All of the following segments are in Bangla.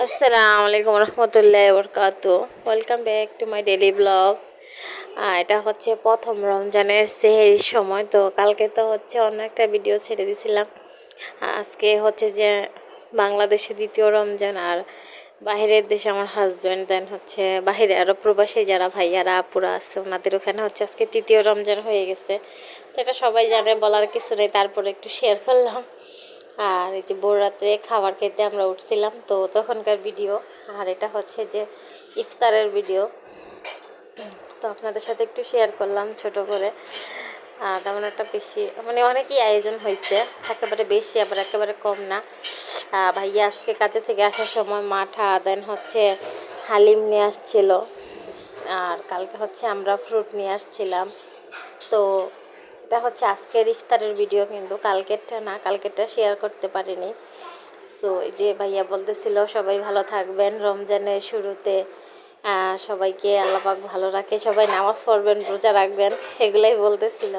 আসসালামু আলাইকুম রহমতুল্লাহি বরকাতু। Welcome back to my daily blog. এটা হচ্ছে প্রথম রমজানের সেহরির সময়। তো কালকে তো হচ্ছে অন্য একটা ভিডিও ছেড়ে দিয়েছিলাম। আজকে হচ্ছে যে বাংলাদেশে দ্বিতীয় রমজান, আর বাহিরের দেশে আমার হাজব্যান্ড, দেন হচ্ছে বাহিরে আরও প্রবাসী যারা ভাইয়ারা আপুরা আছে ওনাদের ওখানে হচ্ছে আজকে তৃতীয় রমজান হয়ে গেছে। তো এটা সবাই জানে, বলার কিছু নেই, তারপরে একটু শেয়ার করলাম। আর এই যে ভোর রাত্রে খাবার খেতে আমরা উঠছিলাম, তো তখনকার ভিডিও। আর এটা হচ্ছে যে ইফতারের ভিডিও, তো আপনাদের সাথে একটু শেয়ার করলাম ছোট করে। তেমন একটা বেশি মানে অনেকই আয়োজন হয়েছে, একেবারে বেশি আবার একেবারে কম না। ভাইয়া আজকে কাজে থেকে আসার সময় মাঠা দেন হচ্ছে হালিম নিয়ে আসছিল, আর কালকে হচ্ছে আমরা ফ্রুট নিয়ে আসছিলাম। তো এটা হচ্ছে আজকের ইফতারের ভিডিও, কিন্তু কালকেরটা না, কালকেরটা শেয়ার করতে পারিনি। সো এই যে ভাইয়া বলতেছিল সবাই ভালো থাকবেন রমজানের শুরুতে, সবাইকে আল্লাহ পাক ভালো রাখে, সবাই নামাজ পড়বেন, রোজা রাখবেন, এগুলাই বলতেছিল।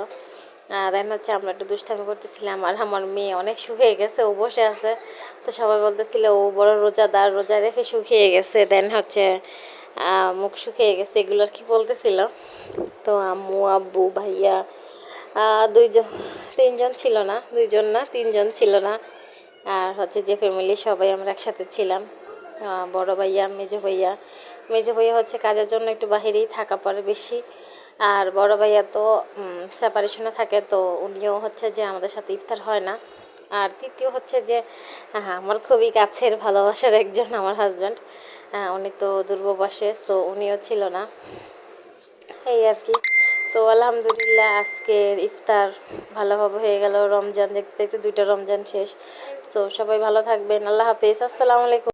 দেন হচ্ছে আমরা একটু দুষ্টামি করতেছিলাম, আর আমার মেয়ে অনেক শুকিয়ে গেছে, ও বসে আছে। তো সবাই বলতেছিল ও বড় রোজাদার, রোজা রেখে শুকিয়ে গেছে, দেন হচ্ছে মুখ শুকিয়ে গেছে, এগুলো আর কি বলতেছিল। তো আম্মু আব্বু ভাইয়া দুইজন তিনজন ছিল না, দুইজন না তিনজন ছিল না, আর হচ্ছে যে ফ্যামিলি সবাই আমরা একসাথে ছিলাম। বড় ভাইয়া মেজো ভাইয়া হচ্ছে কাজের জন্য একটু বাহিরেই থাকা পড়ে বেশি, আর বড় ভাইয়া তো সেপারেশনে থাকে, তো উনিও হচ্ছে যে আমাদের সাথে ইফতার হয় না। আর তৃতীয় হচ্ছে যে আমার খুবই কাছের ভালোবাসার একজন আমার হাজব্যান্ড, উনি তো দূরপ্রবাসে, তো উনিও ছিল না, এই আর কি। তো আলহামদুলিল্লাহ আজকের ইফতার ভালোভাবে হয়ে গেল। রমজান দেখতে দেখতে দুইটা রমজান শেষ। সো সবাই ভালো থাকবেন, আল্লাহ হাফেজ, আসসালামু আলাইকুম।